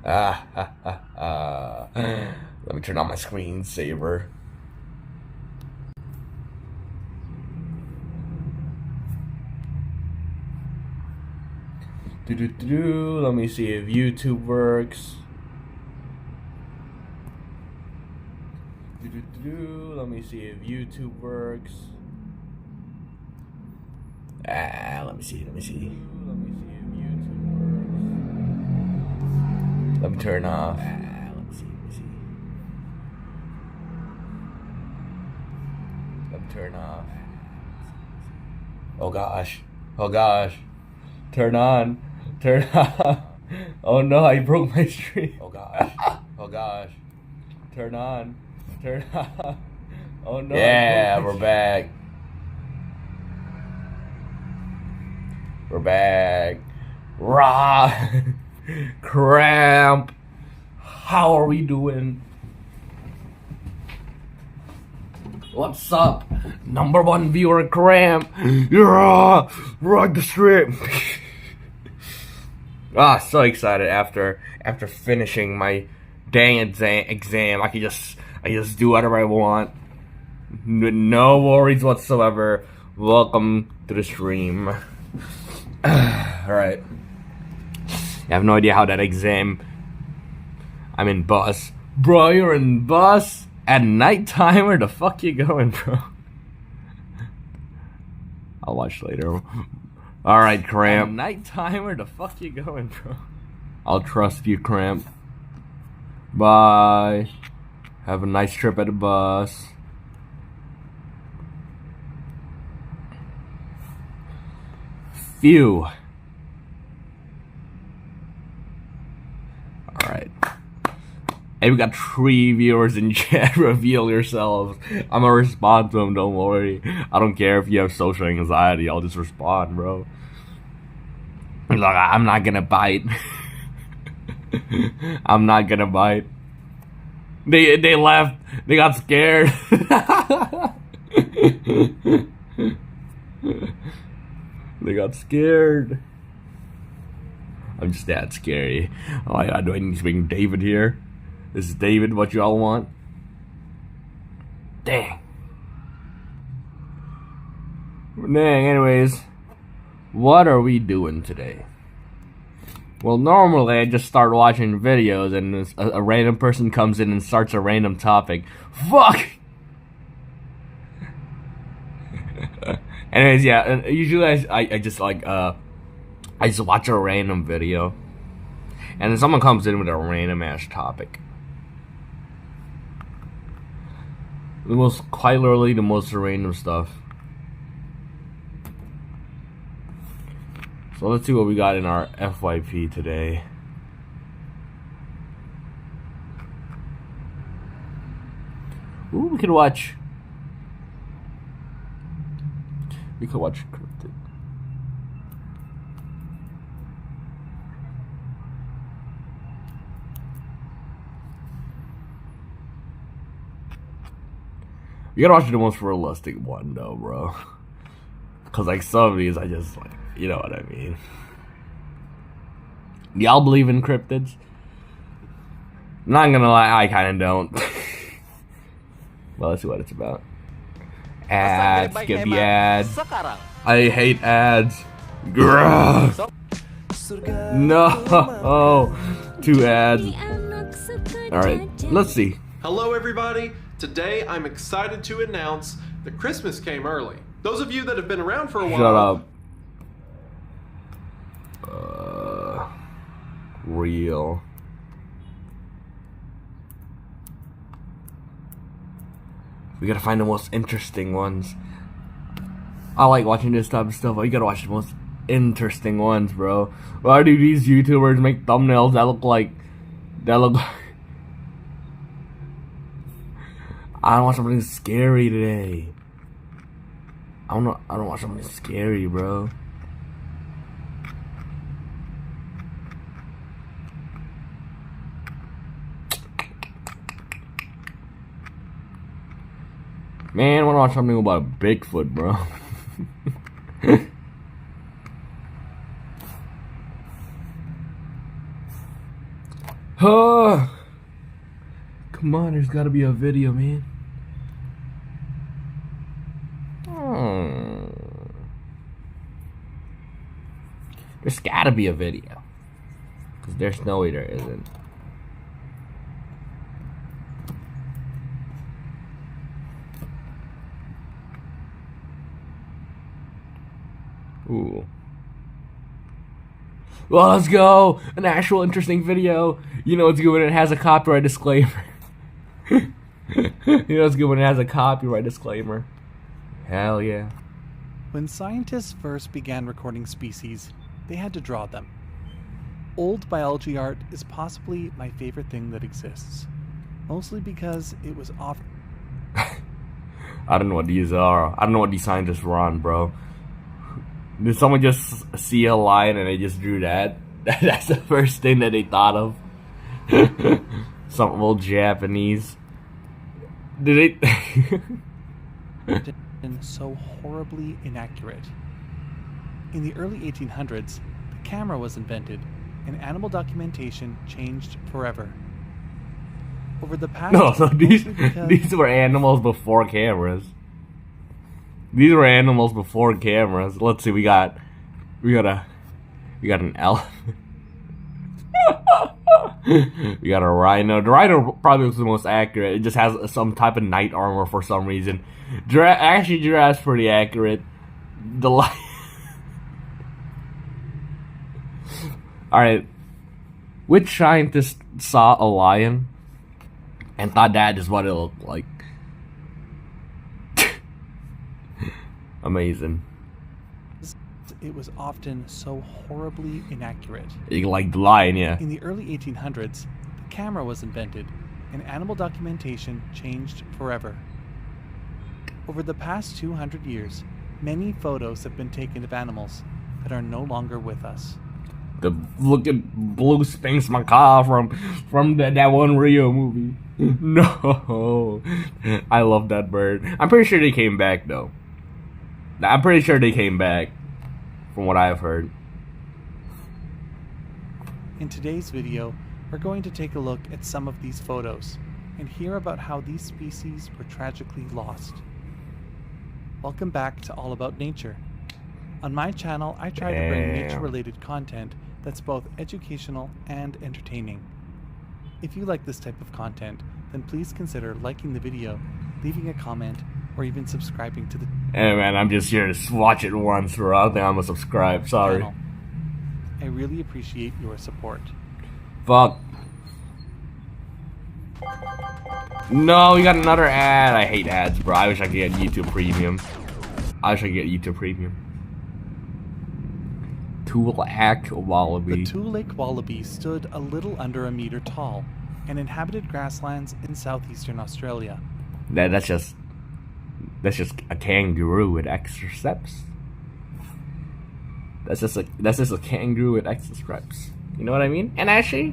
Let me turn on my screensaver. Let me see if YouTube works. Let me see if YouTube works. Let me see. Let me see if YouTube works. Let me turn off. Let me see. Let me turn off. Oh gosh. Turn on. Oh no, I broke my stream. Oh gosh. Turn on. Oh no. Yeah, we're back. Raw. Cramp. How are we doing? What's up? Number one viewer, Cramp. Yeah, rock the strip. So excited after finishing my dang exam. I can just do whatever I want. No worries whatsoever. Welcome to the stream. Alright. I have no idea how that exam. I'm in bus. Bro, you're in bus? At nighttime? Where the fuck you going, bro? I'll watch later. Alright, Cramp. At nighttime? Where the fuck you going, bro? I'll trust you, Cramp. Bye. Have a nice trip at the bus. Phew. Alright. Hey, we got 3 viewers in chat. Reveal yourselves. I'm gonna respond to them, don't worry. I don't care if you have social anxiety. I'll just respond, bro. Look, I'm not gonna bite. I'm not gonna bite. They left. They got scared. They got scared. I'm just that scary. Oh yeah, do I need to bring David here? This is David, what y'all want? Dang. Anyways, what are we doing today? Well, normally I just start watching videos and a random person comes in and starts a random topic. Fuck! Anyways, yeah, usually I just like, I just watch a random video. And then someone comes in with a random ass topic. Quite literally the most random stuff. So let's see what we got in our FYP today. Ooh, we could watch Cryptid. You gotta watch the most realistic one though, bro. Cause like some of these I just like, you know what I mean. Y'all believe in cryptids? Not gonna lie, I kinda don't. Well, let's see what it's about. Ads, skip the ads. I hate ads. Grrr. No, 2 ads. Alright, let's see. Hello everybody. Today I'm excited to announce that Christmas came early. Those of you that have been around for a while. Shut up. Real. We gotta find the most interesting ones. I like watching this type of stuff, but you gotta watch the most interesting ones, bro. Why do these YouTubers make thumbnails that look like... I don't want something scary today. I don't want something scary, bro. Man, I want to watch something about Bigfoot, bro. Oh, come on, there's gotta be a video, man. There's gotta be a video. Because there's no way there isn't. Ooh. Well, let's go! An actual interesting video. You know it's good when it has a copyright disclaimer. You know it's good when it has a copyright disclaimer. Hell yeah. When scientists first began recording species, they had to draw them. Old biology art is possibly my favorite thing that exists. Mostly because it was often... I don't know what these are. I don't know what these scientists were on, bro. Did someone just see a lion and they just drew that? That's the first thing that they thought of. Some old Japanese. Did they? and so horribly inaccurate. In the early 1800s, the camera was invented, and animal documentation changed forever. Over the past... No, so these were animals before cameras. These were animals before cameras. Let's see, we got an elephant. We got a rhino. The rhino probably was the most accurate. It just has some type of knight armor for some reason. Actually, giraffe's pretty accurate. The lion. Alright. Which scientist saw a lion and thought that is what it looked like? Amazing. It was often so horribly inaccurate. Like the lion, yeah. In the early 1800s, the camera was invented, and animal documentation changed forever. Over the past 200 years, many photos have been taken of animals that are no longer with us. The looking blue Sphinx macaw from that one Rio movie. No, I love that bird. I'm pretty sure they came back though. I'm pretty sure they came back, from what I've heard. In today's video, we're going to take a look at some of these photos and hear about how these species were tragically lost. Welcome back to All About Nature. On my channel, I try to bring nature-related content that's both educational and entertaining. If you like this type of content, then please consider liking the video, leaving a comment, or even subscribing to the Hey man, I'm just here to watch it once, bro. I don't think I'm gonna subscribe, sorry. channel. I really appreciate your support. Fuck. No, we got another ad. I hate ads, bro. I wish I could get YouTube Premium. Tulac wallaby. The Tulac wallaby stood a little under a meter tall and inhabited grasslands in southeastern Australia. That's just a kangaroo with extra steps. That's just a kangaroo with extra steps. You know what I mean? And actually,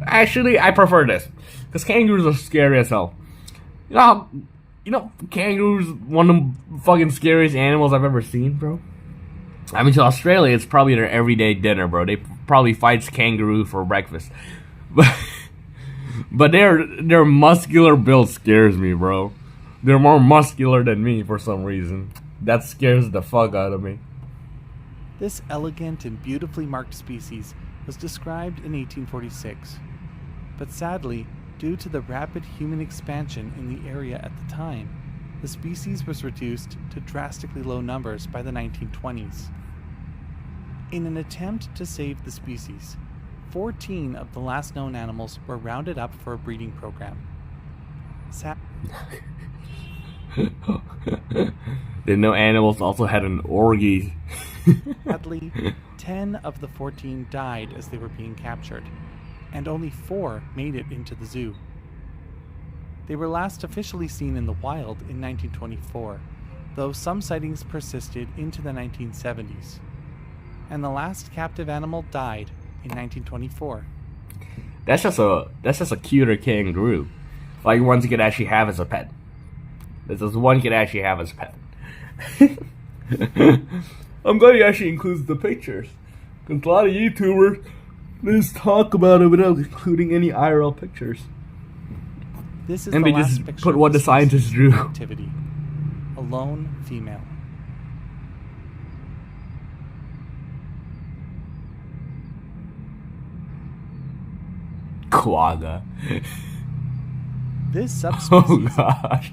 I prefer this because kangaroos are scary as hell. You know, kangaroos one of the fucking scariest animals I've ever seen, bro. I mean, to Australia, it's probably their everyday dinner, bro. They probably fight kangaroo for breakfast, but their muscular build scares me, bro. They're more muscular than me for some reason. That scares the fuck out of me. This elegant and beautifully marked species was described in 1846, but sadly, due to the rapid human expansion in the area at the time, the species was reduced to drastically low numbers by the 1920s. In an attempt to save the species, 14 of the last known animals were rounded up for a breeding program. Didn't know animals also had an orgy. Sadly, 10 of the 14 died as they were being captured, and only 4 made it into the zoo. They were last officially seen in the wild in 1924, though some sightings persisted into the 1970s. And the last captive animal died in 1924. That's just a cuter kangaroo, like ones you could actually have as a pet. This is one you could actually have as a pet. I'm glad he actually includes the pictures, because a lot of YouTubers Let's talk about it without including any IRL pictures. This is And the they last just picture put of what the scientists species in drew. Activity. A lone female. Quagga. This subspecies. Oh gosh.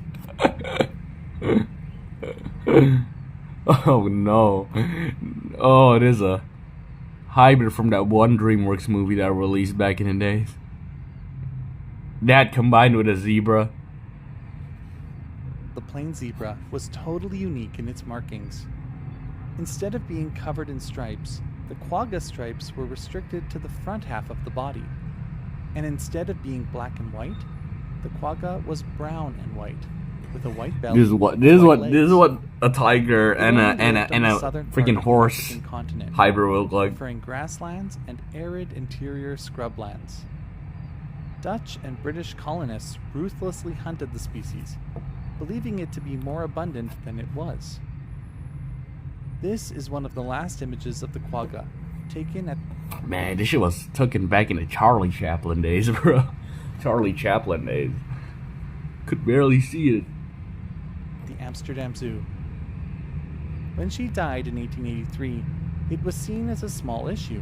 Oh no. Oh, it is a hybrid from that one DreamWorks movie that released back in the days. That combined with a zebra. The plain zebra was totally unique in its markings. Instead of being covered in stripes, the quagga stripes were restricted to the front half of the body. And instead of being black and white, the quagga was brown and white, with a white belly. This is what a tiger and a freaking horse hybrid will look like. Preferring grasslands and arid interior scrublands. Dutch and British colonists ruthlessly hunted the species, believing it to be more abundant than it was. This is one of the last images of the quagga, taken at... Man, this shit was taken back in the Charlie Chaplin days, bro. Charlie Chaplin days. Could barely see it. The Amsterdam Zoo. When she died in 1883, it was seen as a small issue.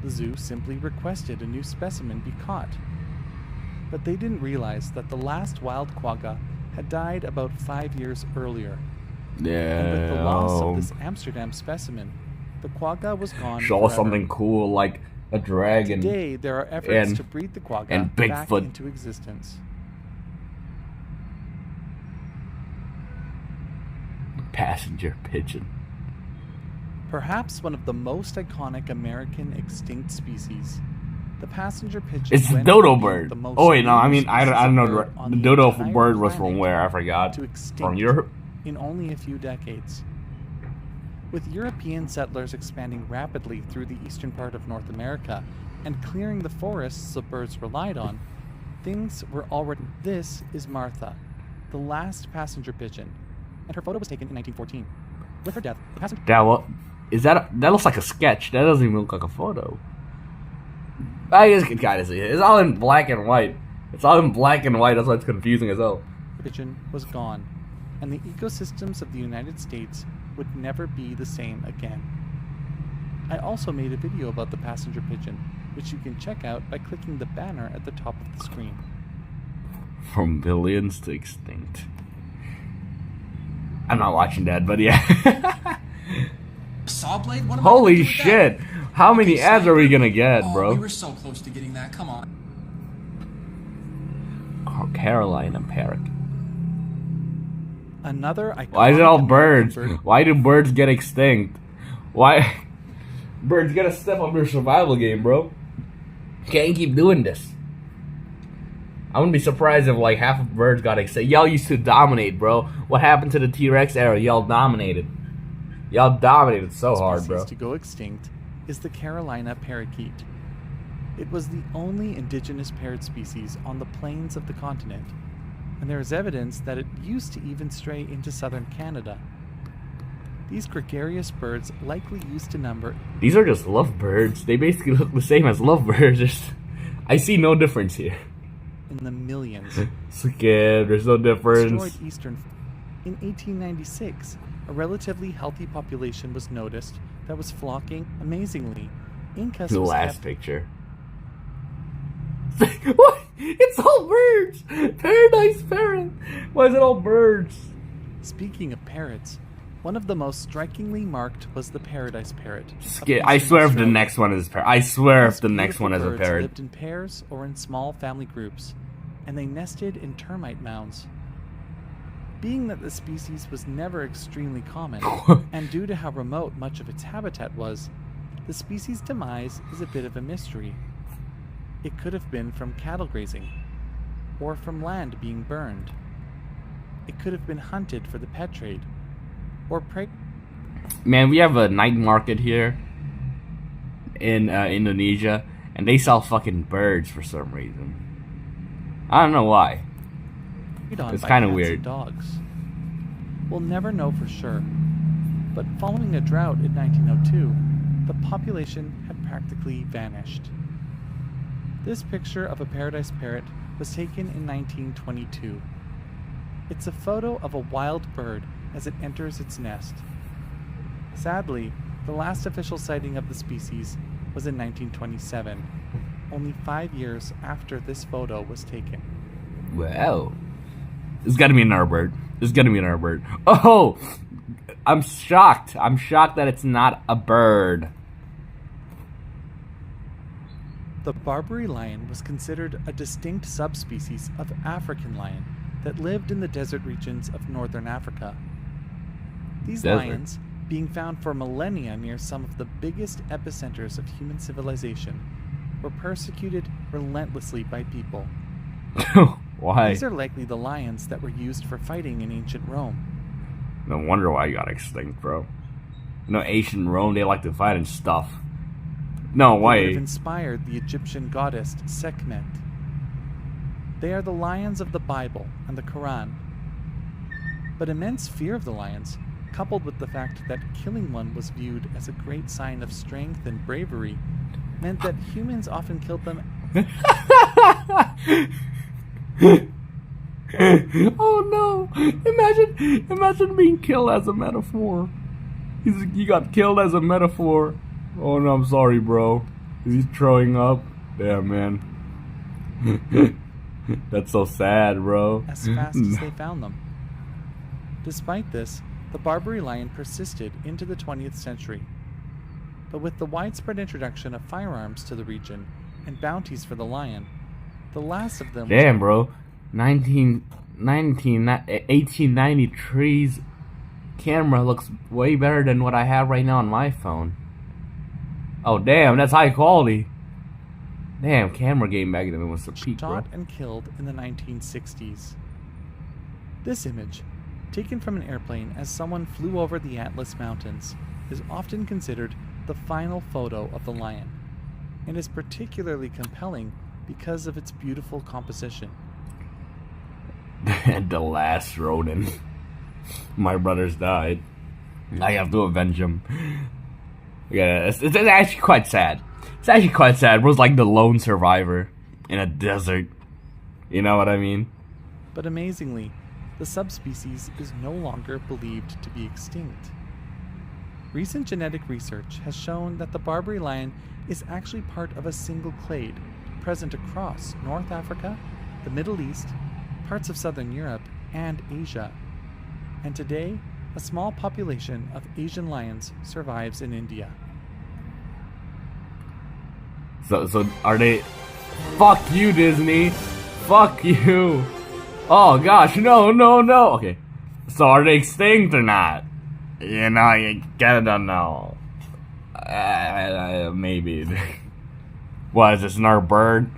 The zoo simply requested a new specimen be caught. But they didn't realize that the last wild quagga had died about 5 years earlier. Yeah. And with the loss of this Amsterdam specimen, the quagga was gone Show forever. something cool like a dragon. Today, there are efforts to breed the quagga and back Bigfoot. into existence. Passenger pigeon. Perhaps one of the most iconic American extinct species, the passenger pigeon. It's the went dodo from being bird. the most Oh wait, no, I mean numerous I species don't know. of bird on The dodo entire bird was from planet where? I forgot. to extinct From Europe. in only a few decades. With European settlers expanding rapidly through the eastern part of North America and clearing the forests the birds relied on, things were already... This is Martha, the last passenger pigeon, and her photo was taken in 1914. With her death, the passenger... That looks like a sketch. That doesn't even look like a photo. I guess you can kind of see it. It's all in black and white. It's all in black and white. That's why it's confusing as hell. pigeon was gone, and the ecosystems of the United States would never be the same again. I also made a video about the passenger pigeon, which you can check out by clicking the banner at the top of the screen. From billions to extinct. I'm not watching that, but yeah. Saw blade? What am Holy I gonna do with shit! that? How many Okay, ads so- are we gonna get, Oh, bro? we were so close to getting that. Come on. Oh, Caroline and Parrot. Another iconic Why is it all American birds? bird- Why do birds get extinct? Why? Birds gotta step up your survival game, bro. Can't keep doing this. I wouldn't be surprised if like half of birds got extinct. Y'all used to dominate, bro. What happened to the T-Rex era? Y'all dominated. Y'all dominated so hard, bro. species to go extinct is the Carolina parakeet. It was the only indigenous parrot species on the plains of the continent, and there is evidence that it used to even stray into southern Canada. These gregarious birds likely used to number... These are just lovebirds. They basically look the same as lovebirds. I see no difference here. in the millions. Skip, there's no difference. Destroyed eastern... In 1896, a relatively healthy population was noticed that was flocking. Amazingly, Incas The was last kept... picture. What? It's all birds! Paradise parrot! Why is it all birds? Speaking of parrots, one of the most strikingly marked was the paradise parrot. of Skip. I eastern swear if the Australia. next one is parrot. I swear if These the next beautiful one is a birds parrot. lived in pairs or in small family groups, and they nested in termite mounds. Being that the species was never extremely common, and due to how remote much of its habitat was, the species' demise is a bit of a mystery. It could have been from cattle grazing, or from land being burned. It could have been hunted for the pet trade, or prey. Man, we have a night market here in Indonesia, and they sell fucking birds for some reason. I don't know why. on It's by kinda cats and weird. dogs. We'll never know for sure, but following a drought in 1902, the population had practically vanished. This picture of a paradise parrot was taken in 1922. It's a photo of a wild bird as it enters its nest. Sadly, the last official sighting of the species was in 1927, only 5 years after this photo was taken. Well, it's gotta be another bird. It's gotta be another bird. Oh! I'm shocked. I'm shocked that it's not a bird. The Barbary lion was considered a distinct subspecies of African lion that lived in the desert regions of northern Africa. These lions, being found for millennia near some of the biggest epicenters of human civilization, were persecuted relentlessly by people. Why? These are likely the lions that were used for fighting in ancient Rome. No wonder why you got extinct, bro. You know, ancient Rome, they like to fight and stuff. No They way. would have inspired the Egyptian goddess Sekhmet. They are the lions of the Bible and the Quran. But immense fear of the lions, coupled with the fact that killing one was viewed as a great sign of strength and bravery, meant that humans often killed them. Oh no! Imagine being killed as a metaphor. You got killed as a metaphor. Oh no, I'm sorry, bro. Is he throwing up? Damn, man. That's so sad, bro. As fast as they found them. Despite this, the Barbary lion persisted into the 20th century. But with the widespread introduction of firearms to the region and bounties for the lion, the last of them Damn, bro. 1893's camera looks way better than what I have right now on my phone. Oh, damn, that's high quality. Damn, camera game back then was the peak, bro. shot and killed in the 1960s. This image, taken from an airplane as someone flew over the Atlas Mountains, is often considered the final photo of the lion, and is particularly compelling because of its beautiful composition. The last Ronin. My brothers died. I have to avenge them. Yeah, it's actually quite sad. It's actually quite sad. Bro's like the lone survivor in a desert. You know what I mean? But amazingly, the subspecies is no longer believed to be extinct. Recent genetic research has shown that the Barbary lion is actually part of a single clade present across North Africa, the Middle East, parts of Southern Europe, and Asia. And today, a small population of Asian lions survives in India. So are they... Fuck you, Disney! Fuck you! Oh gosh, no! Okay. So are they extinct or not? You know, you gotta know. Maybe. What, is this another bird?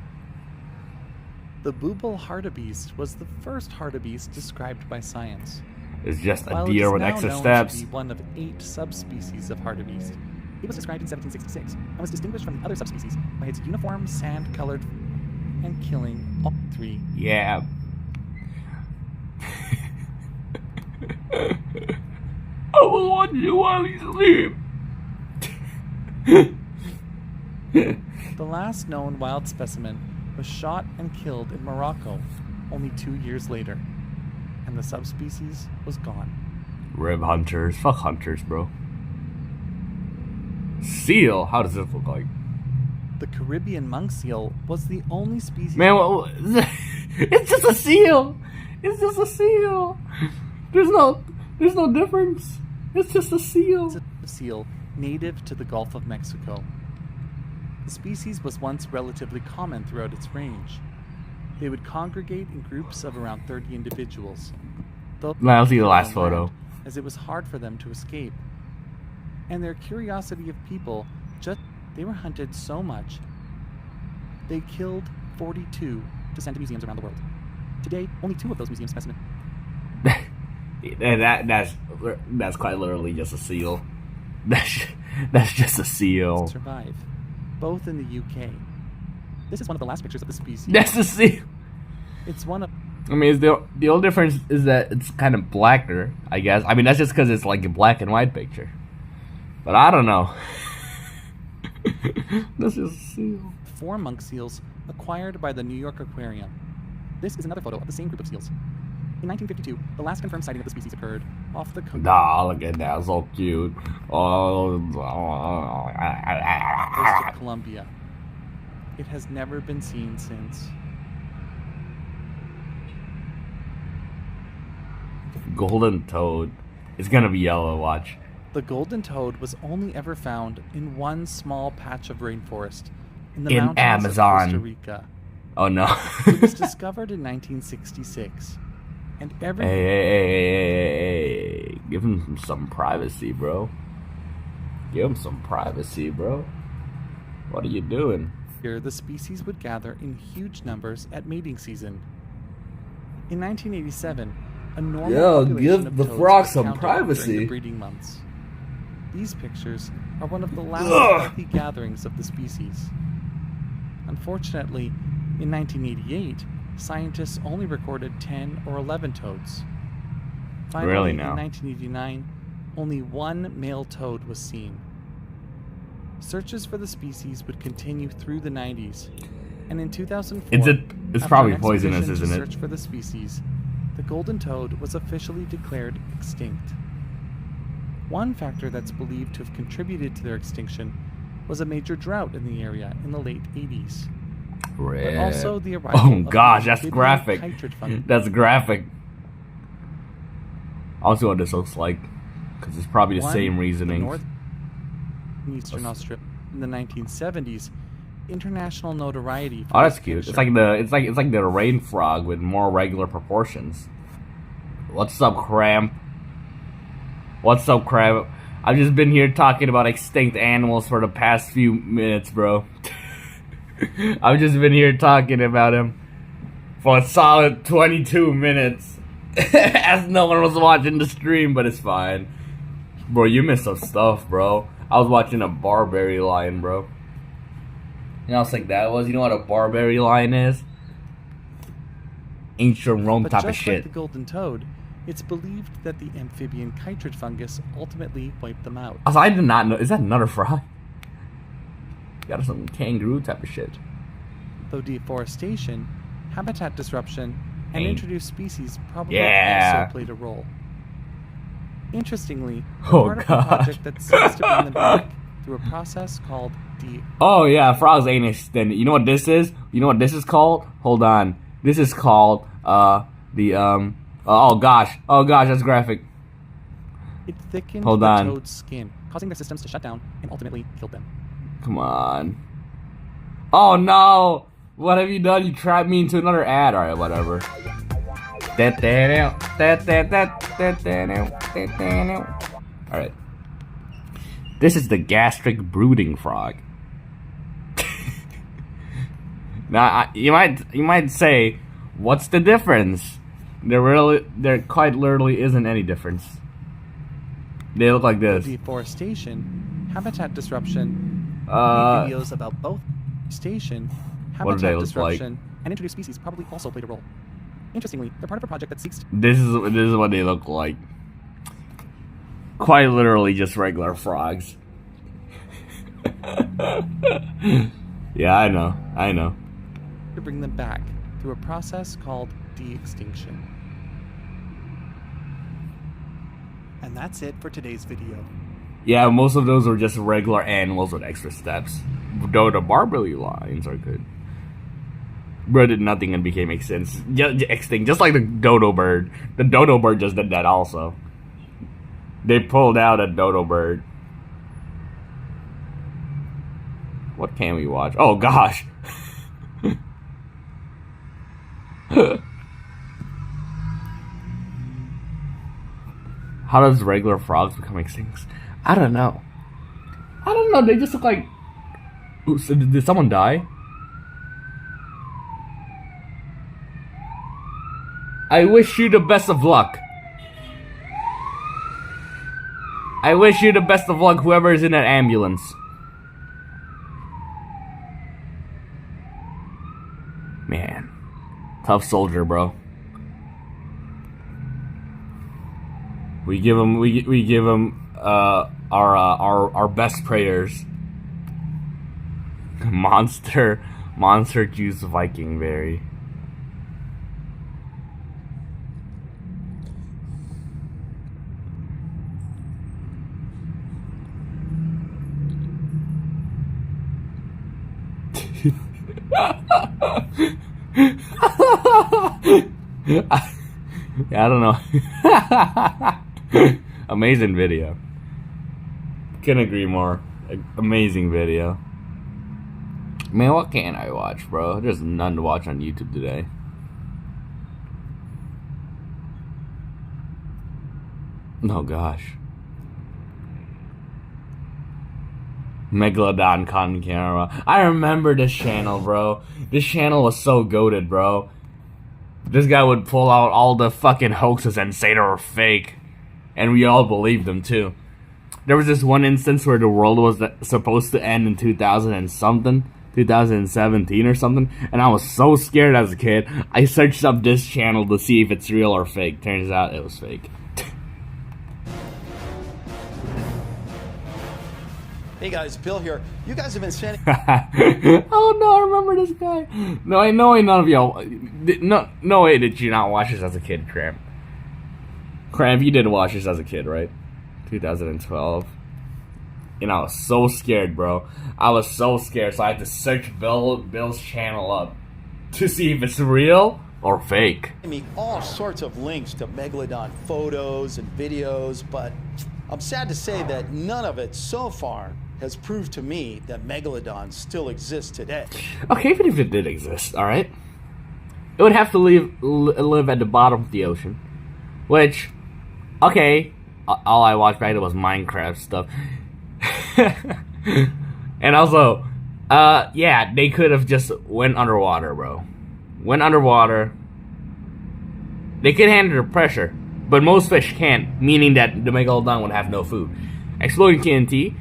The booble hartebeest was the first hartebeest described by science. It's just a While deer it is with now extra known steps. to be one of 8 subspecies of hartebeest, it was described in 1766 and was distinguished from the other subspecies by its uniform sand-colored and killing all 3. Yeah. I will watch you while you sleep. The last known wild specimen was shot and killed in Morocco only 2 years later, and the subspecies was gone. Rib hunters. Fuck hunters, bro. Seal? How does this look like? The Caribbean monk seal was the only species. Man, it's just a seal. It's just a seal. There's no difference. It's just a seal. Seal native to the Gulf of Mexico. The species was once relatively common throughout its range. They would congregate in groups of around 30 individuals. Now I'll see the last photo. As it was hard for them to escape. And their curiosity of people, they were hunted so much, they killed 42 to send to museums around the world. Today, only 2 of those museum specimens. That's quite literally just a seal. That's just a seal. Survive, both in the UK. This is one of the last pictures of the species. That's a seal. It's one of. I mean, the only difference is that it's kind of blacker, I guess. I mean, that's just because it's like a black and white picture. But I don't know. This is a seal. 4 monk seals acquired by the New York Aquarium. This is another photo of the same group of seals. In 1952, the last confirmed sighting of the species occurred off the coast Nah, look at that, so cute. Oh, of Colombia. It has never been seen since. golden toad. It's gonna be yellow. Watch. The golden toad was only ever found in one small patch of rainforest in the In mountains Amazon. of Costa Rica. Oh no. It was discovered in 1966, and every Hey, give him some privacy, bro. Give him some privacy, bro. What are you doing? year the species would gather in huge numbers at mating season. In 1987, a normal Yo, population give of the toads frog was some counted privacy. during the breeding months. These pictures are one of the last Ugh. healthy gatherings of the species. Unfortunately, in 1988, scientists only recorded 10 or 11 toads. Finally, Really in now? 1989, only one male toad was seen. Searches for the species would continue through the 90s, and in 2004, It's after probably an poisonous, expedition isn't to it? search for the species, the golden toad was officially declared extinct. One factor that's believed to have contributed to their extinction was a major drought in the area in the late 80s. But also the arrival Oh of the gosh, that's amphibian graphic. chytrid fungus. That's graphic. I'll see what this looks like, because it's probably the One, same the reasoning. North and Eastern Australia in the 1970s, international notoriety. For Oh, that's this cute. It's picture. like the rain frog with more regular proportions. What's up, Cramp? What's up, Cramp? I've just been here talking about extinct animals for the past few minutes, bro. I've just been here talking about him for a solid 22 minutes. As no one was watching the stream, but it's fine. Bro, you missed some stuff, bro. I was watching a Barbary lion, bro. You know how sick that was? You know what a Barbary lion is? Ancient Rome But type of just like shit. the golden toad, it's believed that the amphibian chytrid fungus ultimately wiped them out. Also, I did not know. Is that another frog? Got some kangaroo type of shit. Though deforestation, habitat disruption, and Ain't- introduced species probably Yeah. also played a role. Interestingly, Oh, part of a God. project that seeks to bring them back through a process called Oh yeah, frogs ain't extended. You know what this is? You know what this is called? Hold on. This is called oh gosh, that's graphic. it thickened Hold the on. toad's skin, causing their systems to shut down and ultimately killed them. Come on. Oh no! What have you done? You trapped me into another ad. Alright, whatever. Alright. This is the gastric brooding frog. Now, you might say, what's the difference? There quite literally isn't any difference. They look like this. Deforestation, habitat disruption, Uh, videos about both station, What do they habitat look like? disruption, and introduced species probably also played a role. Interestingly, they're part of a project that seeks to This is what they look like. Quite literally just regular frogs. Yeah, I know. bring them back through a process called de-extinction. And that's it for today's video. Yeah, most of those are just regular animals with extra steps. Though the Barbary lions are good. Bro did nothing and became extinct, just like the dodo bird. The dodo bird just did that also. They pulled out a dodo bird. What can we watch? Oh gosh. How does regular frogs become extinct? I don't know. They just look like. Ooh, so did someone die? I wish you the best of luck. I wish you the best of luck, whoever is in that ambulance. Man, tough soldier, bro. We give him our best prayers. Monster juice Viking berry. I don't know. Amazing video. Couldn't agree more. Amazing video. Man, what can't I watch, bro? There's none to watch on YouTube today. Oh gosh. Megalodon cotton camera. I remember this channel, bro. This channel was so goated, bro. This guy would pull out all the fucking hoaxes and say they were fake. And we all believed them, too. There was this one instance where the world was supposed to end in 2000 and something. 2017 or something. And I was so scared as a kid. I searched up this channel to see if it's real or fake. Turns out it was fake. Hey guys, Bill here. You guys have been sending. Oh no, I remember this guy. No, I know none of y'all. No way did you not watch this as a kid, Cramp. Cramp, you did watch this as a kid, right? 2012. And I was so scared, bro. I was so scared, so I had to search Bill's channel up to see if it's real or fake. Me all sorts of links to Megalodon photos and videos, but I'm sad to say that none of it so far has proved to me that Megalodon still exists today. Okay, even if it did exist, alright? It would have to live at the bottom of the ocean. Which, okay, all I watched back then was Minecraft stuff. And also, yeah, they could have just went underwater, bro. Went underwater. They could handle the pressure, but most fish can't, meaning that the Megalodon would have no food. Exploding TNT,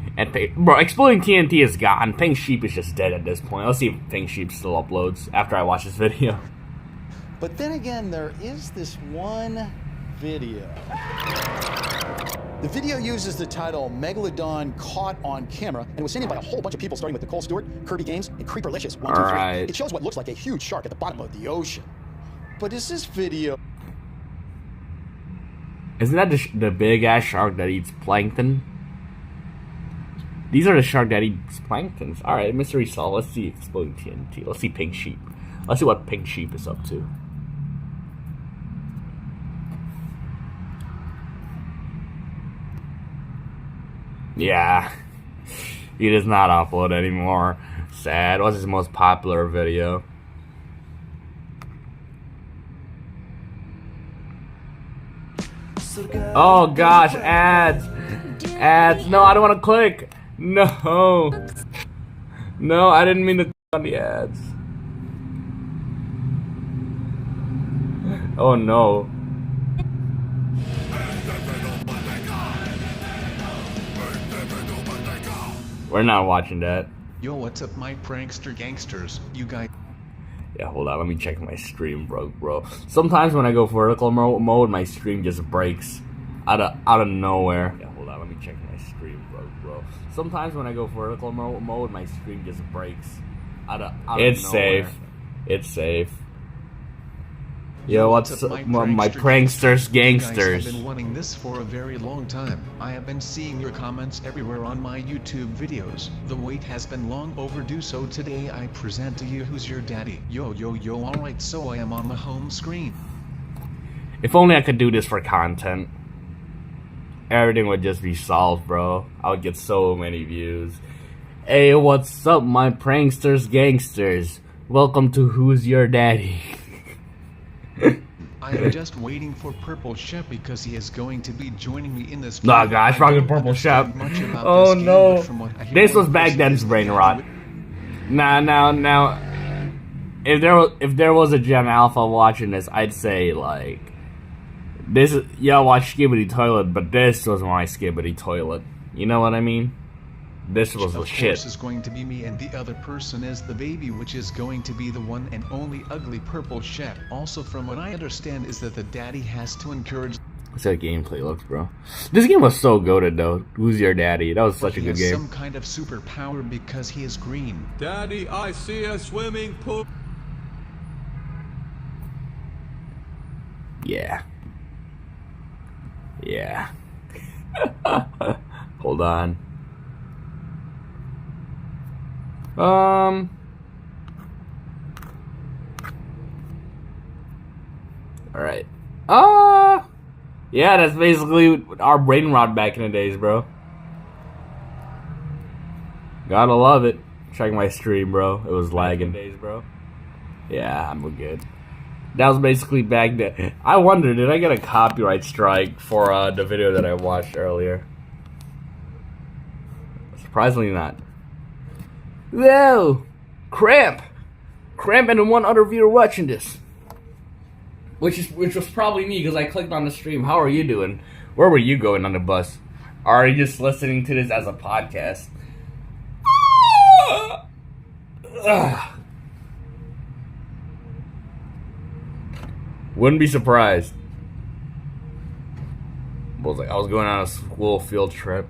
bro, exploding TNT is gone. Pink Sheep is just dead at this point. Let's see if Pink Sheep still uploads after I watch this video. But then again, there is this one video. The video uses the title Megalodon Caught on Camera and was sent in by a whole bunch of people starting with Nicole Stewart, Kirby Games, and Creeperlicious 123. Right. It shows what looks like a huge shark at the bottom of the ocean. But is this video... Isn't that the big-ass shark that eats plankton? These are the shark that eats planktons. Alright, mystery solved. Let's see Exploding TNT. Let's see Pink Sheep. Let's see what Pink Sheep is up to. Yeah. He does not upload anymore. Sad. What's his most popular video? Oh gosh, ads. Ads. No, I don't want to click. No. No, I didn't mean to click on the ads. Oh no. We're not watching that. Yo, what's up, my prankster gangsters? You guys. Yeah, hold on. Let me check my stream, bro. Sometimes when I go vertical mode, my stream just breaks out of nowhere. Yeah, hold on. Let me check my stream, bro. Sometimes when I go vertical mode, my stream just breaks out of nowhere. It's safe. It's safe. Yo, what's up, my pranksters gangsters? I've been wanting this for a very long time. I have been seeing your comments everywhere on my YouTube videos. The wait has been long overdue, so today I present to you Who's Your Daddy. Yo, alright, so I am on the home screen. If only I could do this for content. Everything would just be solved, bro. I would get so many views. Hey, what's up, my pranksters gangsters? Welcome to Who's Your Daddy. I am just waiting for Purple Chef because he is going to be joining me in this. Nah, guys, fucking Purple Chef. Oh no, this was back then's brain rot. Now, if there was a Gen Alpha watching this, I'd say like this. Yeah, watch Skibbity Toilet, but this was my Skibbity Toilet. You know what I mean? This was the shit. Of course is going to be me, and the other person is the baby, which is going to be the one and only ugly Purple Chef. Also, from what I understand, is that the daddy has to encourage. Let's see how gameplay looks, bro. This game was so goated, though. Who's Your Daddy? That was such a good game. He has some kind of superpower because he is green. Daddy, I see a swimming pool. Yeah. Yeah. Hold on. Alright. Yeah, that's basically our brain rot back in the days, bro. Gotta love it. Check my stream, bro. It was lagging. Days, bro. Yeah, I'm good. That was basically back then. I wonder, did I get a copyright strike for the video that I watched earlier? Surprisingly not. Whoa! Cramp! Cramp and one other viewer watching this. Which was probably me, because I clicked on the stream. How are you doing? Where were you going on the bus? Are you just listening to this as a podcast? Wouldn't be surprised. I was going on a school field trip,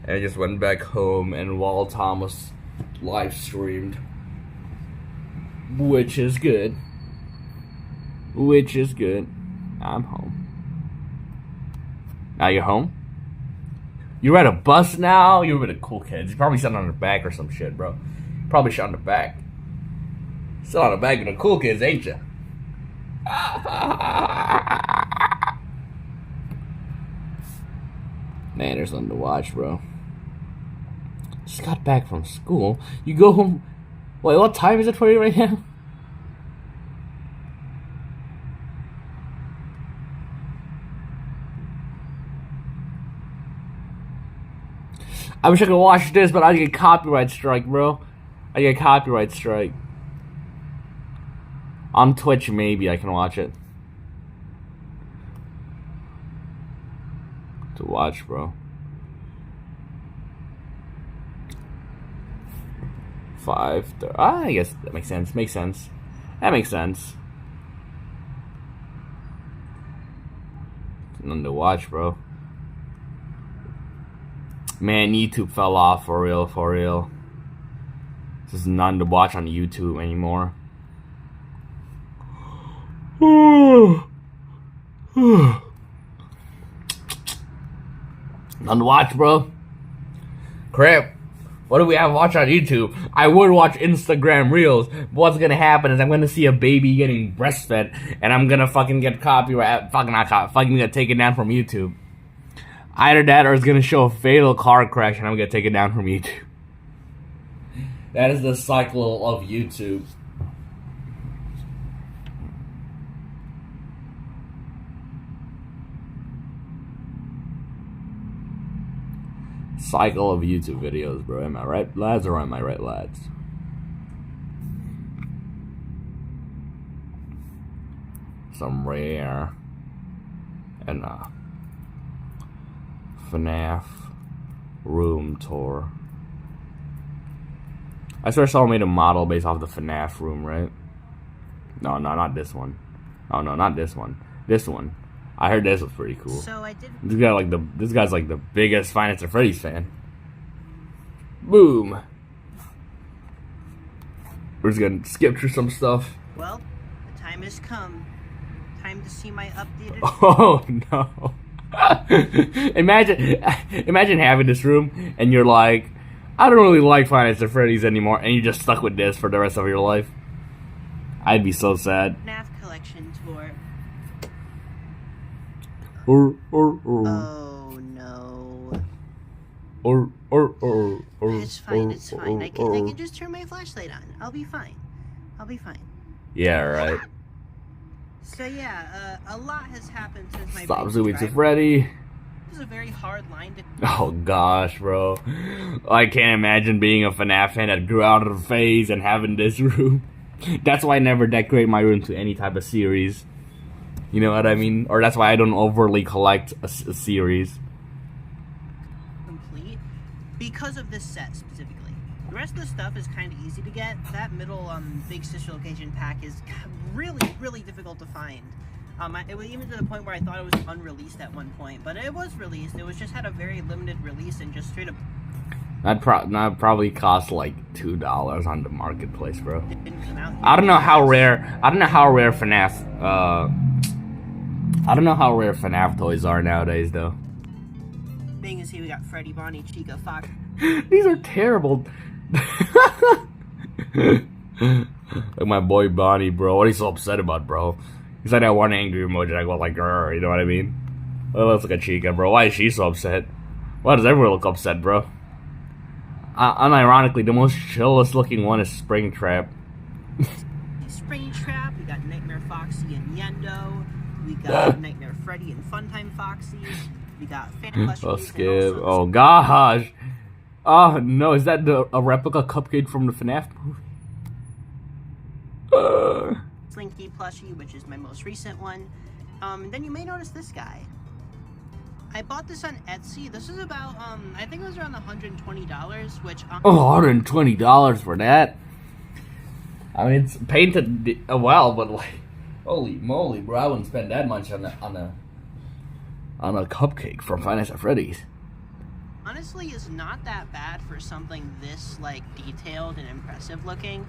and I just went back home, and Wall Thomas live streamed, which is good. Which is good. I'm home. Now you're home? You're at a bus now? You're with the cool kids. You probably sat on the back or some shit, bro. Probably sat on the back. Sit on the back with the cool kids, ain't you? Man, there's nothing to watch, bro. Just got back from school. You go home. Wait, what time is it for you right now? I wish I could watch this, but I get copyright strike, bro. I get copyright strike. On Twitch, maybe I can watch it. To watch, bro. 5:30. I guess that makes sense. Makes sense. That makes sense. Nothing to watch, bro. Man, YouTube fell off for real, for real. There's none to watch on YouTube anymore. None to watch, bro. Crap. What do we have to watch on YouTube? I would watch Instagram Reels, but what's gonna happen is I'm gonna see a baby getting breastfed, and I'm gonna fucking get copyright, fucking get taken down from YouTube. Either that or it's gonna show a fatal car crash and I'm gonna take it down from YouTube. That is the cycle of YouTube. Cycle of YouTube videos, bro. Am I right, lads, or am I right, lads? Some rare and FNAF room tour. I swear someone made a model based off the FNAF room, right? No, not this one. Oh no, not this one. This one. I heard this was pretty cool. So I did. This guy's like the biggest Five Nights at Freddy's fan. Boom. We're just gonna skip through some stuff. Well, the time has come. Time to see my updated. Oh no. imagine having this room and you're like, I don't really like Five Nights at Freddy's anymore, and you're just stuck with this for the rest of your life. I'd be so sad. FNAF collection tour. Oh no. Or. It's fine. It's fine. I can just turn my flashlight on. I'll be fine. Yeah, right. So yeah, a lot has happened since my. Stop zooming to Freddy. This is a very hard line to. Oh gosh, bro. I can't imagine being a FNAF fan that grew out of the phase and having this room. That's why I never decorate my room to any type of series. You know what I mean? Or that's why I don't overly collect a series. Complete because of this set specifically. The rest of the stuff is kind of easy to get. That middle Big Sister Location pack is really difficult to find. It was even to the point where I thought it was unreleased at one point, but it was released. It was just had a very limited release and just straight up. That probably cost like $2 on the marketplace, bro. Didn't come out. I don't know how rare. I don't know how rare FNAF. I don't know how rare FNAF toys are nowadays, though. Thing is, here we got Freddy, Bonnie, Chica, Fox. These are terrible. Like my boy Bonnie, bro. What are you so upset about, bro? He said that one angry emoji. I go like, grr, you know what I mean? Well, let's look at Chica, bro. Why is she so upset? Why does everyone look upset, bro? Unironically, the most chillest looking one is Springtrap. Springtrap. We got Nightmare Foxy and Yendo. We got Nightmare Freddy and Funtime Foxy. We got Phantom Plushies. Oh, skip. Oh, gosh. Oh, no. Is that a replica cupcake from the FNAF movie? Slinky plushie, which is my most recent one. And then you may notice this guy. I bought this on Etsy. This is about, I think it was around $120, which... $120 for that? I mean, it's painted well, but like, holy moly, bro! I wouldn't spend that much on a cupcake from Five Nights at Freddy's. Honestly, is not that bad for something this like detailed and impressive looking.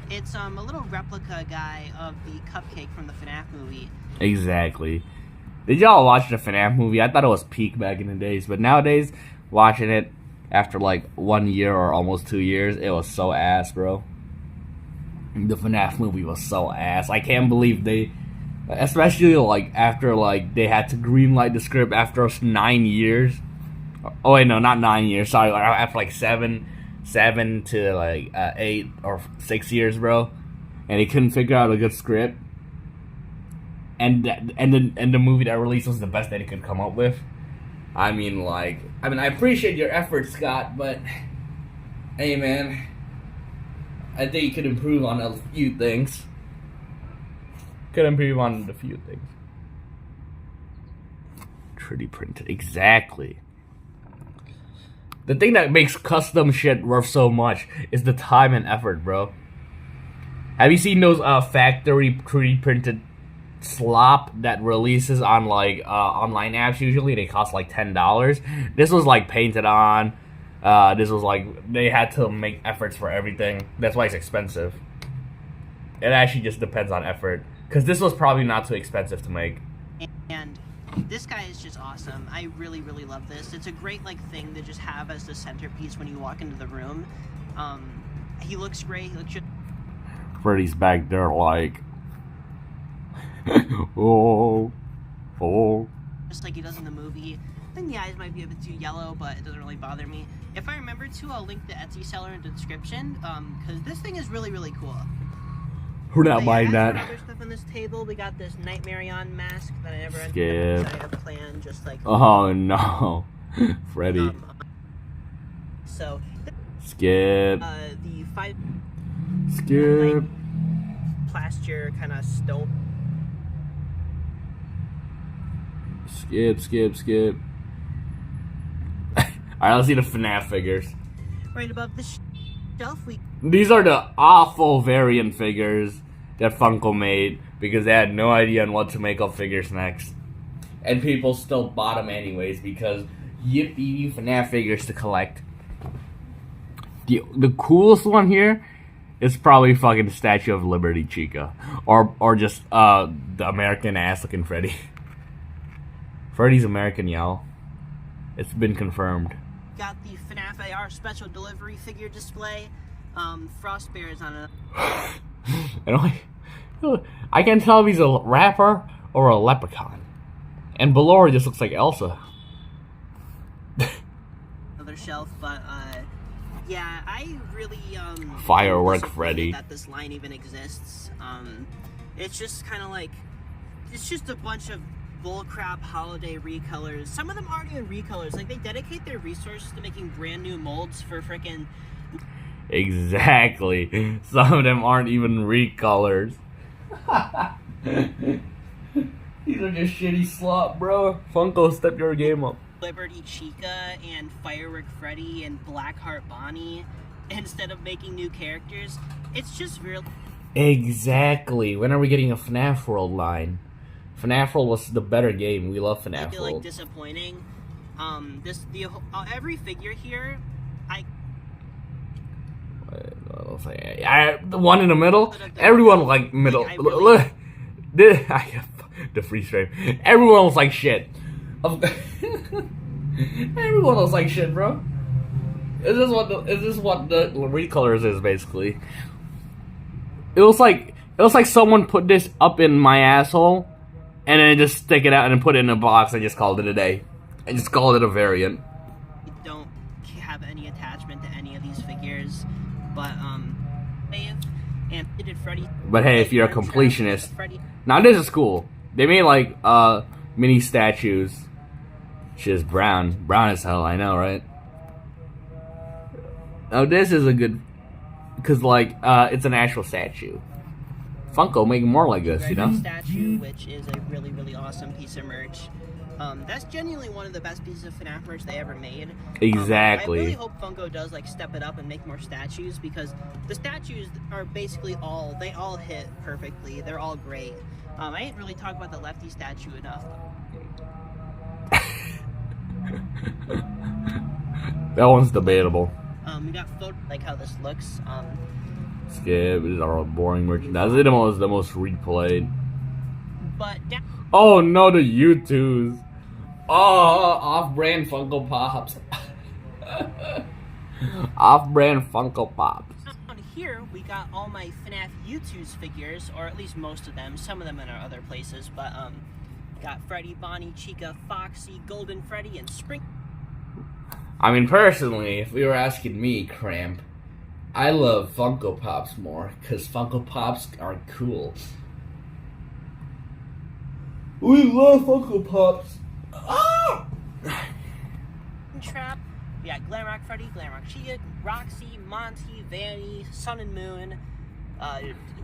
It's a little replica guy of the cupcake from the FNAF movie. Exactly. Did y'all watch the FNAF movie? I thought it was peak back in the days, but nowadays, watching it after like 1 year or almost 2 years, it was so ass, bro. The FNAF movie was so ass. I can't believe they, especially like after like they had to greenlight the script after 9 years. Oh wait, no, not 9 years. Sorry, after like seven to like 8 or 6 years, bro. And they couldn't figure out a good script. And the movie that released was the best that he could come up with. I mean, I appreciate your efforts, Scott, but hey, man, I think you could improve on a few things. Could improve on a few things. 3D printed, exactly. The thing that makes custom shit worth so much is the time and effort, bro. Have you seen those factory 3D printed slop that releases on like online apps? Usually they cost like $10. This was like painted on. This was like they had to make efforts for everything. That's why it's expensive. It actually just depends on effort, because this was probably not too expensive to make. And this guy is just awesome. I really, really love this. It's a great like thing to just have as the centerpiece when you walk into the room. He looks great. He looks just... Freddy's back there like, oh. just like he does in the movie. I think the eyes might be a bit too yellow, but it doesn't really bother me. If I remember to, I'll link the Etsy seller in the description, because this thing is really, really cool. Who not buying that? Other stuff on this table, we got this Nightmarion mask that I never Skip. I have planned, just like... Oh no, Freddy. So... Skip. The 5... Skip. Plaster kind of stone... Skip. Alright, let's see the FNAF figures. Right above the shelf, These are the awful variant figures that Funko made because they had no idea on what to make of figures next. And people still bought them anyways because yippee FNAF figures to collect. The coolest one here is probably fucking Statue of Liberty Chica. Or just the American ass looking Freddy. Freddy's American, y'all. It's been confirmed. Got the FNAF AR special delivery figure display. Frostbear is on it. I can't tell if he's a rapper or a leprechaun. And below her just looks like Elsa. Another shelf, but yeah, I really Firework Freddy. That this line even exists. It's just kind of like, it's just a bunch of bullcrap holiday recolors. Some of them aren't even recolors. Like, they dedicate their resources to making brand new molds for frickin'... Exactly. Some of them aren't even recolors. These are just shitty slop, bro. Funko, step your game up. Liberty Chica and Firework Freddy and Blackheart Bonnie instead of making new characters. It's just real... Exactly. When are we getting a FNAF World line? FNAF World was the better game. We love FNAF I feel World. like disappointing. Every figure here, The one in the middle. Everyone like middle. Like, The freeze frame. Everyone was like shit. Everyone was like shit, bro. Is this what the recolors is basically? It was like someone put this up in my asshole, and then just stick it out and put it in a box and just called it a day. I just called it a variant. Don't have any attachment to any of these figures, but and they did Freddy. But hey, if you're a completionist, now this is cool. They made like mini statues. She's brown as hell. I know, right? Now this is a good, cause like it's an actual statue. Funko make it more like this, you know? Statue, which is a really, really awesome piece of merch. That's genuinely one of the best pieces of FNAF merch they ever made. Exactly. I really hope Funko does like step it up and make more statues, because the statues are basically they all hit perfectly. They're all great. I didn't really talk about the Lefty statue enough. That one's debatable. We got like how this looks. Skip. These are all boring merchandise. They're the most replayed. But oh no, the U2s. Oh, off-brand Funko Pops. Off-brand Funko Pops. On here, we got all my FNAF U2's figures, or at least most of them. Some of them in our other places, but got Freddy, Bonnie, Chica, Foxy, Golden Freddy, and Spring. I mean, personally, if you were asking me, Cramp, I love Funko Pops more, because Funko Pops are cool. We love Funko Pops. Ah! Trap. We got Glamrock Freddy, Glamrock Chica, Roxy, Monty, Vanny, Sun and Moon,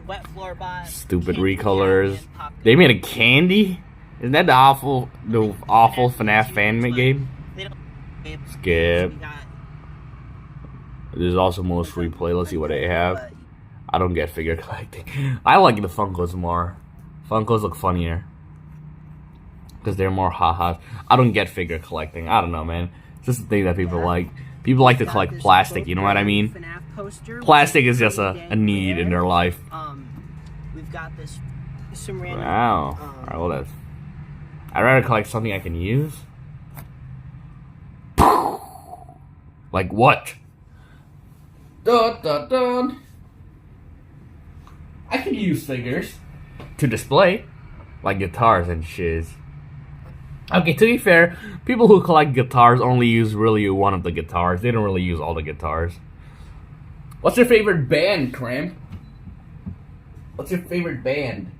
Wet Floorbot. Stupid Candy recolors. Cat, and Pop They made a candy? Isn't that the awful FNAF fan game? They don't. Skip. We got, There's also most replay. Let's see what they have. I don't get figure collecting. I like the Funkos more. Funkos look funnier. Because they're more ha-has. I don't get figure collecting. I don't know, man. It's just a thing that people like. People like to collect plastic, you know what I mean? Plastic is just a need in their life. We've got this some random. Wow. Alright, well that's. I'd rather collect something I can use. Like what? Dun dun dun. I can use figures to display, like guitars and shiz. Okay, to be fair, people who collect guitars only use really one of the guitars. They don't really use all the guitars. What's your favorite band, Cramp? What's your favorite band?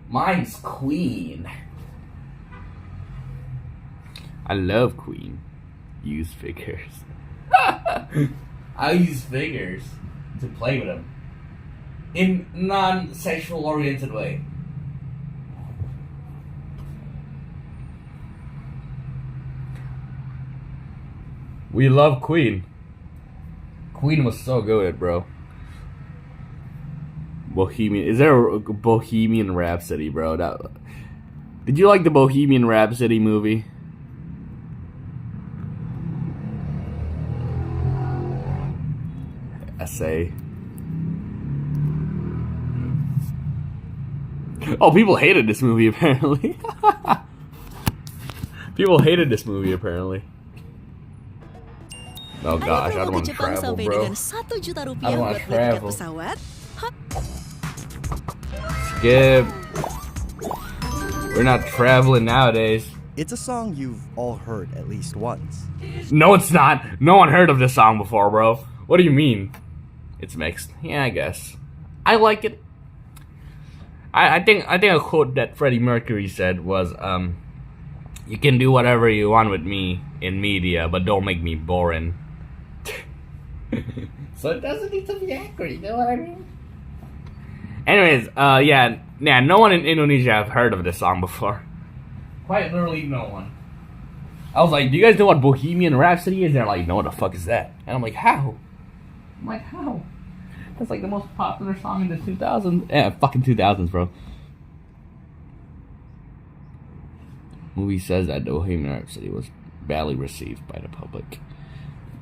Mine's Queen. I love Queen. Use figures. I use figures to play with them in non-sexual oriented way. We love Queen. Queen was so good, bro. Bohemian. Is there a Bohemian Rhapsody, bro? Did you like the Bohemian Rhapsody movie? Essay. Oh, people hated this movie apparently. People hated this movie apparently. Oh gosh, I don't want to travel, bro. I don't want to travel. Skip. We're not traveling nowadays. It's a song you've all heard at least once. No, it's not. No one heard of this song before, bro. What do you mean? It's mixed. Yeah, I guess. I like it. I think a quote that Freddie Mercury said was, "You can do whatever you want with me in media, but don't make me boring." So it doesn't need to be accurate, you know what I mean? Anyways, yeah, no one in Indonesia have heard of this song before. Quite literally no one. I was like, do you guys know what Bohemian Rhapsody is? And they're like, no, what the fuck is that? And I'm like, how? I'm like, how? That's like the most popular song in the 2000s. Yeah, fucking 2000s, bro. movie says that Bohemian Rhapsody was badly received by the public.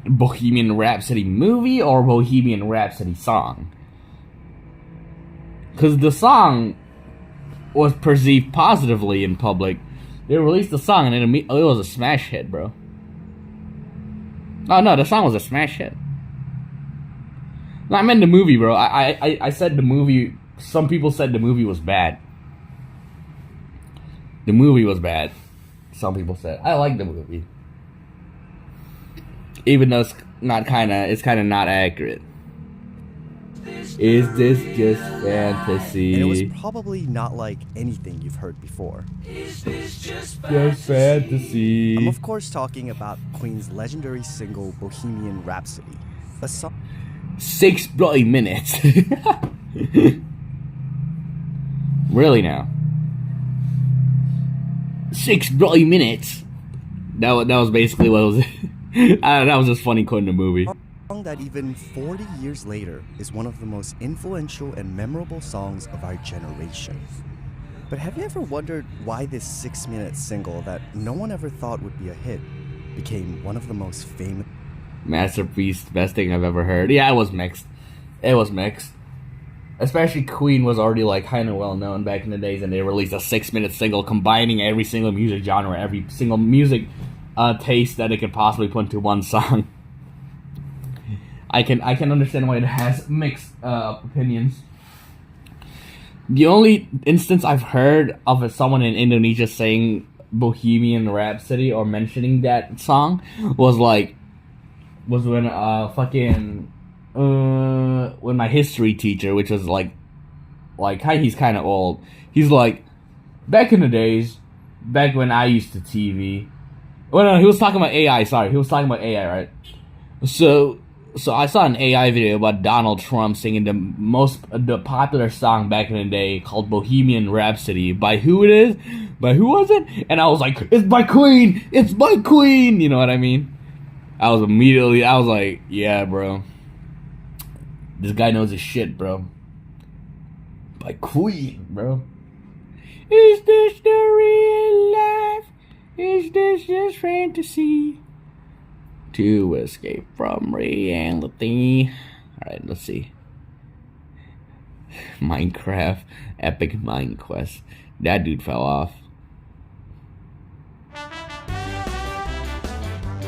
Bohemian Rhapsody movie or Bohemian Rhapsody song? Because the song was perceived positively in public. They released the song and it was a smash hit, bro. Oh no, the song was a smash hit. No, I meant the movie, bro. I said the movie. Some people said the movie was bad. The movie was bad. Some people said. I like the movie, even though it's kind of not accurate. Is this just fantasy? And it was probably not like anything you've heard before. Is this just fantasy? I'm of course talking about Queen's legendary single Bohemian Rhapsody. A song 6 bloody minutes. Really now? 6 bloody minutes. That was basically what it was. That was just funny quoting the movie. song that even 40 years later is one of the most influential and memorable songs of our generation. But have you ever wondered why this 6-minute single that no one ever thought would be a hit became one of the most famous? Masterpiece, best thing I've ever heard. Yeah, it was mixed. It was mixed. Especially Queen was already like kind of well known back in the days, and they released a 6-minute single combining every single music genre, every single music taste that it could possibly put into one song. I can understand why it has mixed opinions. The only instance I've heard of someone in Indonesia saying Bohemian Rhapsody or mentioning that song was when when my history teacher, which was like he's kind of old, he's like, back in the days, back when I used to TV. Well, no, he was talking about AI. Sorry, he was talking about AI, right? So I saw an AI video about Donald Trump singing the popular song back in the day called Bohemian Rhapsody. By who it is? By who was it? And I was like, it's by Queen! It's by Queen! You know what I mean? I was like, yeah, bro. This guy knows his shit, bro. By Queen, bro. Is this the real life? Is this just fantasy? To escape from reality. Alright, let's see. Minecraft. Epic Mind Quest. That dude fell off.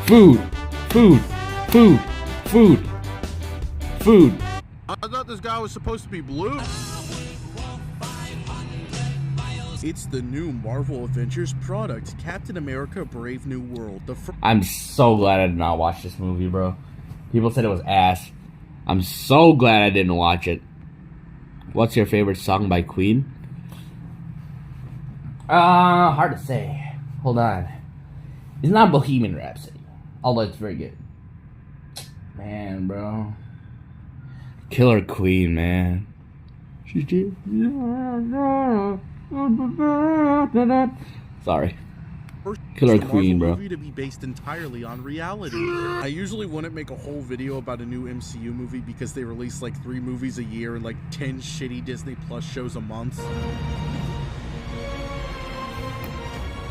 Food. Food. Food. Food. Food. I thought this guy was supposed to be blue. It's the new Marvel Avengers product, Captain America Brave New World. I'm so glad I did not watch this movie, bro. People said it was ass. I'm so glad I didn't watch it. What's your favorite song by Queen? Hard to say. Hold on. It's not Bohemian Rhapsody, although it's very good. Man, bro. Killer Queen, man. She's just... Sorry. Killer Queen, bro. Movie to be based entirely on reality. I usually wouldn't make a whole video about a new MCU movie because they release like 3 movies a year and like 10 shitty Disney Plus shows a month.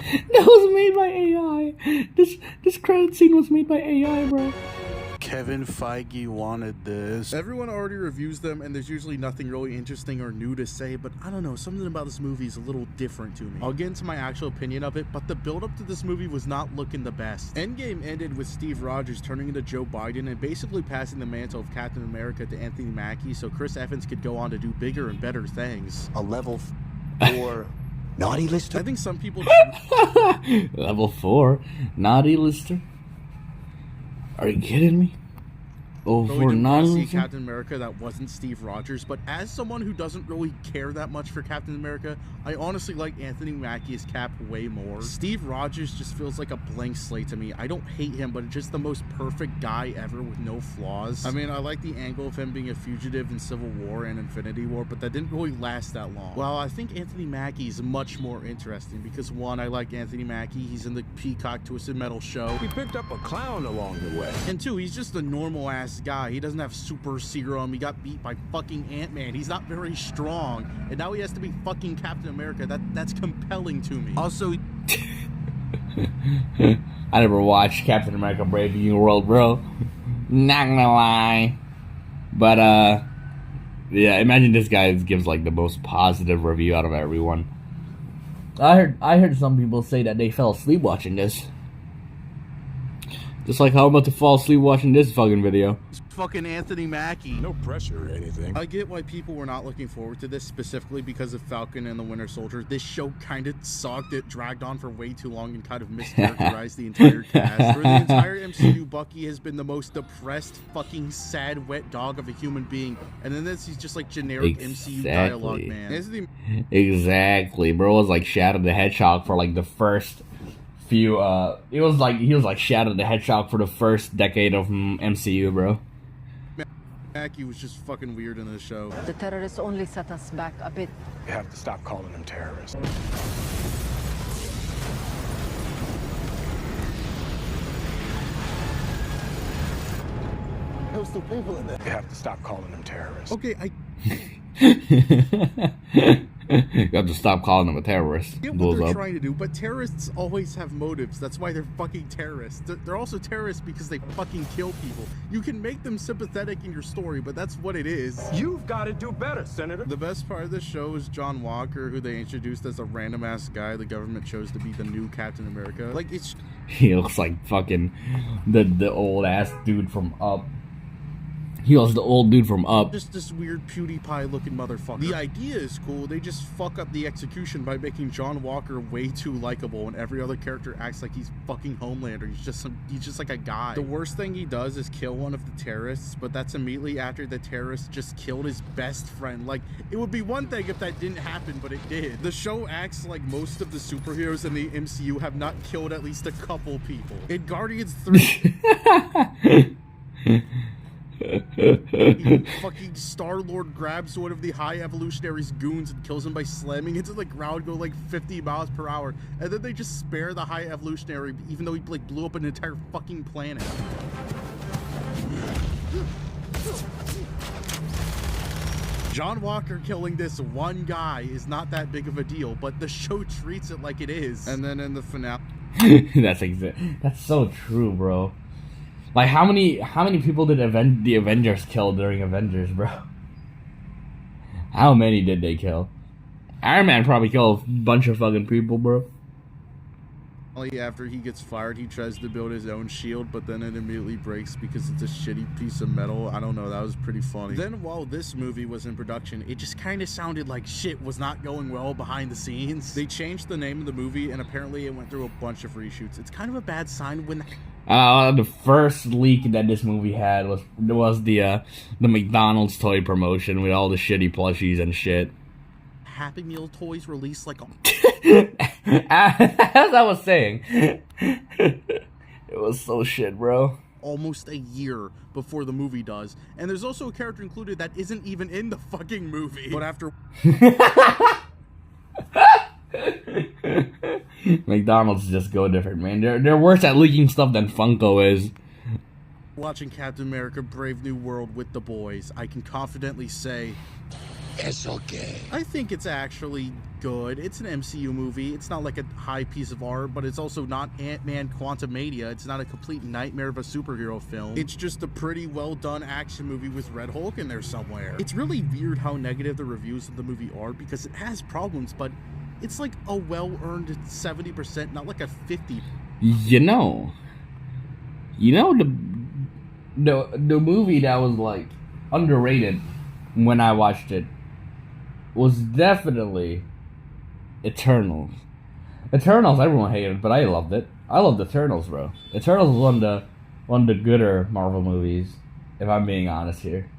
That was made by AI. This credit scene was made by AI, bro. Kevin Feige wanted this. Everyone already reviews them, and there's usually nothing really interesting or new to say, but I don't know, something about this movie is a little different to me. I'll get into my actual opinion of it, but the build-up to this movie was not looking the best. Endgame ended with Steve Rogers turning into Joe Biden and basically passing the mantle of Captain America to Anthony Mackie so Chris Evans could go on to do bigger and better things. A level 4 naughty lister? I think some people... Level 4 naughty lister? Are you kidding me? Really didn't want to see Captain America that wasn't Steve Rogers, but as someone who doesn't really care that much for Captain America, I honestly like Anthony Mackie as Cap way more. Steve Rogers just feels like a blank slate to me. I don't hate him, but just the most perfect guy ever with no flaws. I mean, I like the angle of him being a fugitive in Civil War and Infinity War, but that didn't really last that long. Well, I think Anthony Mackie is much more interesting because, one, I like Anthony Mackie. He's in the Peacock Twisted Metal show. He picked up a clown along the way. And 2, he's just a normal-ass guy. He doesn't have super serum. He got beat by fucking Ant-Man. He's not very strong. And now he has to be fucking Captain America. That's compelling to me. Also... I never watched Captain America Brave New World, bro. Not gonna lie. But, yeah, imagine this guy gives, like, the most positive review out of everyone. I heard some people say that they fell asleep watching this. Just like how I'm about to fall asleep watching this fucking video. Fucking Anthony Mackie. No pressure or anything. I get why people were not looking forward to this, specifically because of Falcon and the Winter Soldier. This show kind of sucked. It dragged on for way too long and kind of mischaracterized the entire cast. For the entire MCU, Bucky has been the most depressed, fucking sad, wet dog of a human being. And then this, he's just like generic MCU dialogue, man. Exactly, bro. It was like Shadow the Hedgehog for like the first few, he was like Shadow the Hedgehog for the first decade of MCU, bro. Mackie was just fucking weird in this show. The terrorists only set us back a bit. You have to stop calling them terrorists. There's still people in there. You have to stop calling them terrorists. Okay, You have to stop calling them a terrorist. I get what they're trying to do, but terrorists always have motives. That's why they're fucking terrorists. They're also terrorists because they fucking kill people. You can make them sympathetic in your story, but that's what it is. You've got to do better, Senator. The best part of this show is John Walker, who they introduced as a random ass guy the government chose to be the new Captain America. Like, it's... He looks like fucking the old ass dude from Up. He was the old dude from Up. Just this weird PewDiePie looking motherfucker. The idea is cool. They just fuck up the execution by making John Walker way too likable, and every other character acts like he's fucking Homelander. He's just like a guy. The worst thing he does is kill one of the terrorists, but that's immediately after the terrorist just killed his best friend. Like, it would be one thing if that didn't happen, but it did. The show acts like most of the superheroes in the MCU have not killed at least a couple people. In Guardians 3... fucking Star-Lord grabs one of the High Evolutionary's goons and kills him by slamming into the ground, go like 50 miles per hour, and then they just spare the High Evolutionary even though he like blew up an entire fucking planet. John Walker killing this one guy is not that big of a deal, but the show treats it like it is. And then in the finale... That's so true, bro. Like, how many people did the Avengers kill during Avengers, bro? How many did they kill? Iron Man probably killed a bunch of fucking people, bro. After he gets fired, he tries to build his own shield, but then it immediately breaks because it's a shitty piece of metal. I don't know, that was pretty funny. Then while this movie was in production, it just kind of sounded like shit was not going well behind the scenes. They changed the name of the movie, and apparently it went through a bunch of reshoots. It's kind of a bad sign when... the first leak that this movie had was the McDonald's toy promotion with all the shitty plushies and shit. Happy Meal toys released like as I was saying, it was so shit, bro. Almost a year before the movie does, and there's also a character included that isn't even in the fucking movie. But after McDonald's just go different, man. They're worse at leaking stuff than Funko is. Watching Captain America Brave New World with the boys, I can confidently say it's okay. I think it's actually good. It's an MCU movie. It's not like a high piece of art, but it's also not Ant-Man Quantumania. It's not a complete nightmare of a superhero film. It's just a pretty well done action movie with Red Hulk in there somewhere. It's really weird how negative the reviews of the movie are because it has problems, but it's like a well-earned 70%, not like a 50%. You know the movie that was like underrated when I watched it was definitely Eternals. Eternals, everyone hated, but I loved it. I loved Eternals, bro. Eternals was one of the gooder Marvel movies, if I'm being honest here.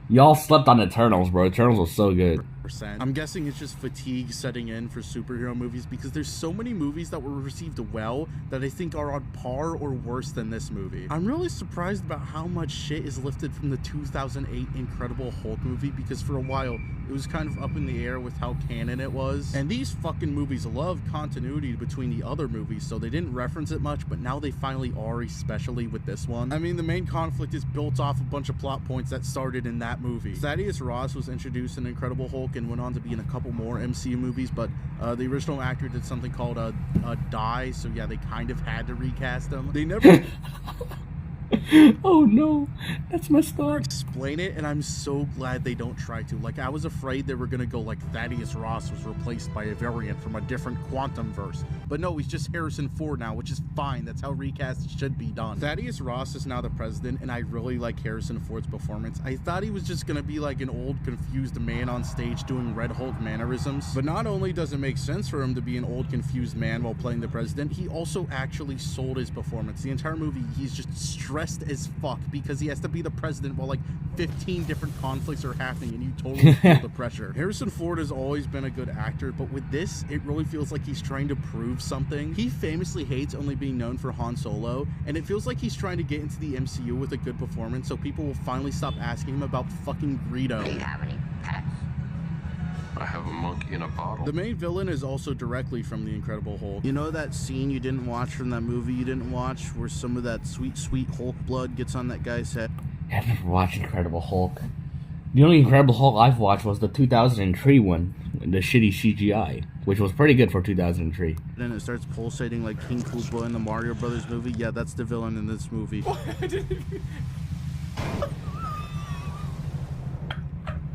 Y'all slept on Eternals, bro. Eternals was so good. I'm guessing it's just fatigue setting in for superhero movies because there's so many movies that were received well that I think are on par or worse than this movie. I'm really surprised about how much shit is lifted from the 2008 Incredible Hulk movie because for a while it was kind of up in the air with how canon it was. And these fucking movies love continuity between the other movies, so they didn't reference it much, but now they finally are, especially with this one. I mean, the main conflict is built off a bunch of plot points that started in that movie. Thaddeus Ross was introduced in Incredible Hulk and went on to be in a couple more MCU movies, but the original actor did something called Die, so yeah, they kind of had to recast him. They never... Oh no, that's messed up. Explain it, and I'm so glad they don't try to. Like, I was afraid they were gonna go like Thaddeus Ross was replaced by a variant from a different quantum verse, but no, he's just Harrison Ford now, which is fine. That's how recasts should be done. Thaddeus Ross is now the president, and I really like Harrison Ford's performance. I thought he was just gonna be like an old confused man on stage doing Red Hulk mannerisms, but not only does it make sense for him to be an old confused man while playing the president, he also actually sold his performance. The entire movie, he's just stressed as fuck because he has to be the president while like 15 different conflicts are happening, and you totally feel the pressure. Harrison Ford has always been a good actor, but with this, it really feels like he's trying to prove something. He famously hates only being known for Han Solo, and it feels like he's trying to get into the MCU with a good performance so people will finally stop asking him about fucking Greedo. Do you have any pets? I have a monkey in a bottle. The main villain is also directly from The Incredible Hulk. You know that scene you didn't watch from that movie you didn't watch where some of that sweet, sweet Hulk blood gets on that guy's head? I've never watched Incredible Hulk. The only Incredible Hulk I've watched was the 2003 one, the shitty CGI, which was pretty good for 2003. Then it starts pulsating like King Koopa in the Mario Brothers movie. Yeah, that's the villain in this movie.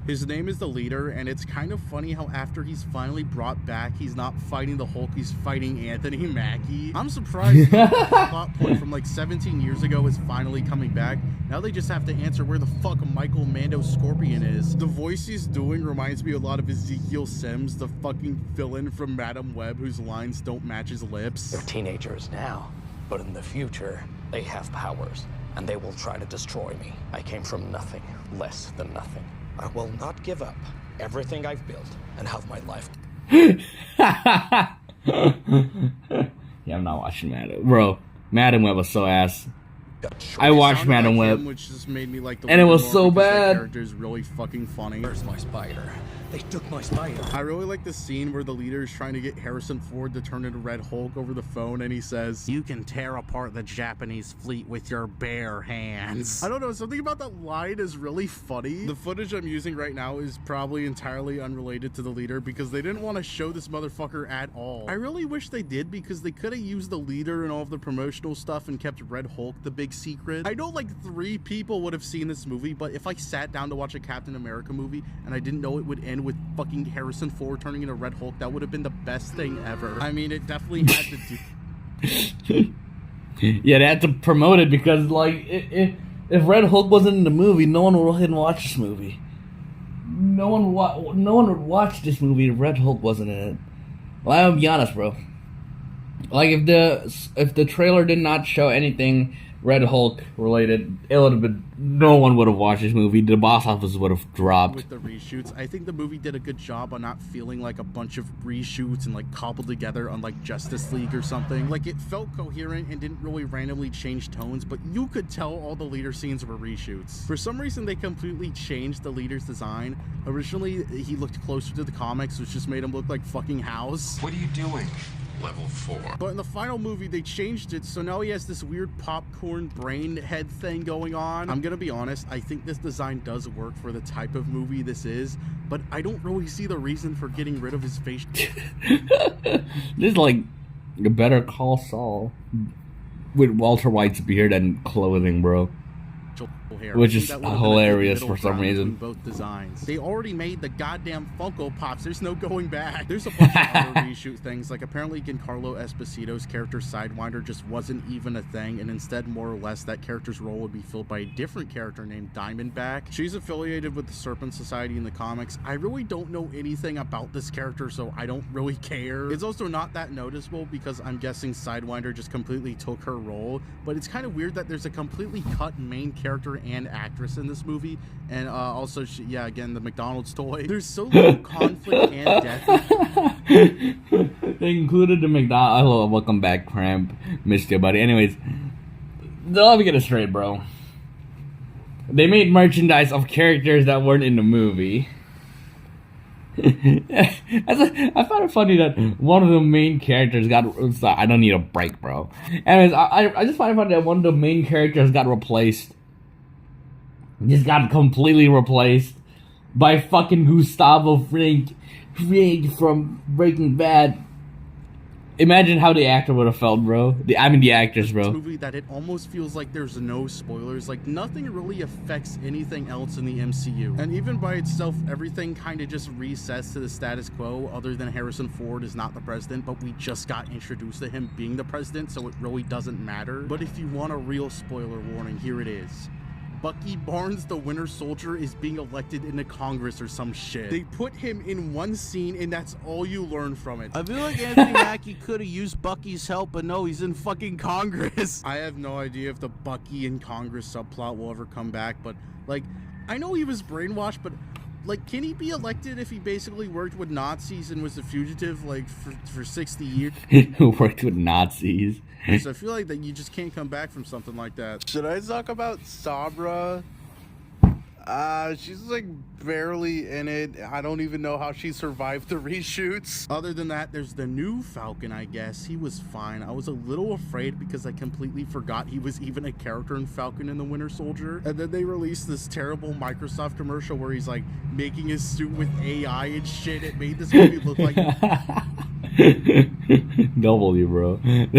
His name is the Leader, and it's kind of funny how after he's finally brought back, he's not fighting the Hulk, he's fighting Anthony Mackie. I'm surprised the plot point from like 17 years ago is finally coming back. Now they just have to answer where the fuck Michael Mando Scorpion is. The voice he's doing reminds me a lot of Ezekiel Sims, the fucking villain from Madam Web whose lines don't match his lips. They're teenagers now, but in the future, they have powers, and they will try to destroy me. I came from nothing, less than nothing. I will not give up everything I've built and have my life. Yeah, I'm not watching Madam. Bro, Madam Web was so ass. I watched Madam Web, which just made me like the and it was so that bad. character is really fucking funny. Where's my spider? They took my spider. I really like the scene where the Leader is trying to get Harrison Ford to turn into Red Hulk over the phone, and he says, "You can tear apart the Japanese fleet with your bare hands." I don't know, something about that line is really funny. The footage I'm using right now is probably entirely unrelated to the Leader because they didn't want to show this motherfucker at all. I really wish they did because they could have used the Leader and all of the promotional stuff and kept Red Hulk the big secret. I know like 3 people would have seen this movie, but if I sat down to watch a Captain America movie and I didn't know it would end with fucking Harrison Ford turning into Red Hulk, that would have been the best thing ever. I mean, it definitely had to do... Yeah, they had to promote it because, like, if Red Hulk wasn't in the movie, no one would go ahead and watch this movie. No one would watch this movie if Red Hulk wasn't in it. Well, I'll be honest, bro. Like, if the trailer did not show anything Red Hulk related, it would have been, no one would have watched this movie. The box office would have dropped. With the reshoots, I think the movie did a good job on not feeling like a bunch of reshoots and like cobbled together unlike Justice League or something. Like, it felt coherent and didn't really randomly change tones, but you could tell all the Leader scenes were reshoots. For some reason, they completely changed the Leader's design. Originally, he looked closer to the comics, which just made him look like fucking House. What are you doing? Level 4. But in the final movie, they changed it, so now he has this weird popcorn brain head thing going on. I'm gonna be honest, I think this design does work for the type of movie this is, but I don't really see the reason for getting rid of his face. This is like a Better Call Saul with Walter White's beard and clothing, bro. Hair, which is hilarious for some reason. Both designs. They already made the goddamn Funko Pops. There's no going back. There's a bunch of other reshoot things. Like apparently Giancarlo Esposito's character Sidewinder just wasn't even a thing, and instead more or less that character's role would be filled by a different character named Diamondback. She's affiliated with the Serpent Society in the comics. I really don't know anything about this character, so I don't really care. It's also not that noticeable because I'm guessing Sidewinder just completely took her role, but it's kind of weird that there's a completely cut main character and actress in this movie, and also yeah, again, the McDonald's toy. There's so little conflict and death. They included the McDonald's. Hello, welcome back, Cramp. Missed you, buddy. Anyways, let me get it straight, bro. They made merchandise of characters that weren't in the movie. I found it funny that one of the main characters I don't need a break, bro. Anyways, I just find it funny that one of the main characters got replaced. Just got completely replaced. by fucking Gustavo Fring from Breaking Bad. Imagine how the actor would have felt, bro. The actors, bro. Movie that it almost feels like there's no spoilers. Like, nothing really affects anything else in the MCU. And even by itself, everything kind of just resets to the status quo, other than Harrison Ford is not the president, but we just got introduced to him being the president, so it really doesn't matter. But if you want a real spoiler warning, here it is. Bucky Barnes, the Winter Soldier, is being elected into Congress or some shit. They put him in one scene, and that's all you learn from it. I feel like Anthony Mackie could have used Bucky's help, but no, he's in fucking Congress. I have no idea if the Bucky in Congress subplot will ever come back, but, like, I know he was brainwashed, but, like, can he be elected if he basically worked with Nazis and was a fugitive, like, for 60 years? Who worked with Nazis? So I feel like that you just can't come back from something like that. Should I talk about Sabra? She's like barely in it. I don't even know how she survived the reshoots. Other than that, there's the new Falcon, I guess. He was fine. I was a little afraid because I completely forgot he was even a character in Falcon and the Winter Soldier. And then they released this terrible Microsoft commercial where he's like making his suit with AI and shit. It made this movie look like... W, bro. That's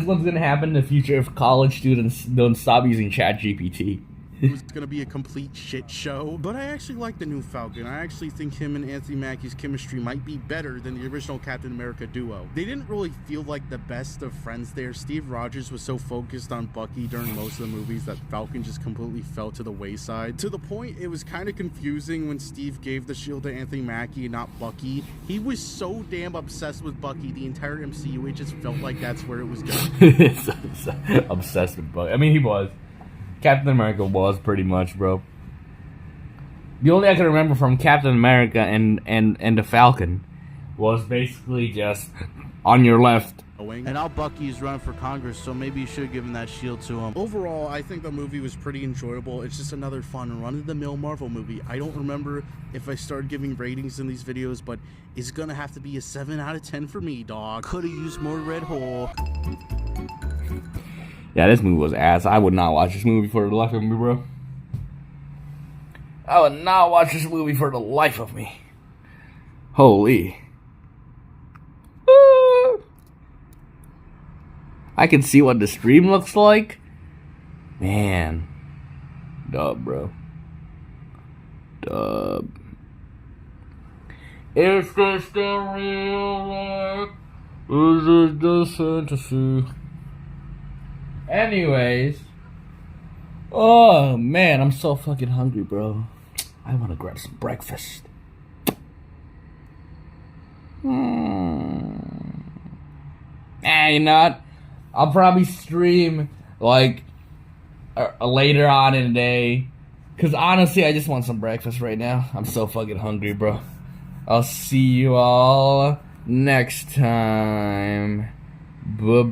what's gonna happen in the future if college students don't stop using ChatGPT. It was gonna be a complete shit show. But I actually like the new Falcon. I actually think him and Anthony Mackie's chemistry might be better than the original Captain America duo. They didn't really feel like the best of friends there. Steve Rogers was so focused on Bucky during most of the movies that Falcon just completely fell to the wayside. To the point it was kind of confusing when Steve gave the shield to Anthony Mackie and not Bucky. He was so damn obsessed with Bucky the entire MCU, it just felt like that's where it was going. Obsessed with Bucky. I mean, he was. Captain America was pretty much, bro. The only I can remember from Captain America and the Falcon was basically just on your left. And now Bucky's running for Congress, so maybe you should give him that shield to him. Overall, I think the movie was pretty enjoyable. It's just another fun run-of-the-mill Marvel movie. I don't remember if I started giving ratings in these videos, but it's gonna have to be a 7 out of 10 for me, dog. Could've used more Red Hulk. Yeah, this movie was ass. I would not watch this movie for the life of me, bro. I would not watch this movie for the life of me. Holy. I can see what the stream looks like. Man. Dub, bro. Dub. Is this the real life? Is it the fantasy? Anyways. Oh, man. I'm so fucking hungry, bro. I want to grab some breakfast. You know what? I'll probably stream, like, later on in the day. Because, honestly, I just want some breakfast right now. I'm so fucking hungry, bro. I'll see you all next time. Buh.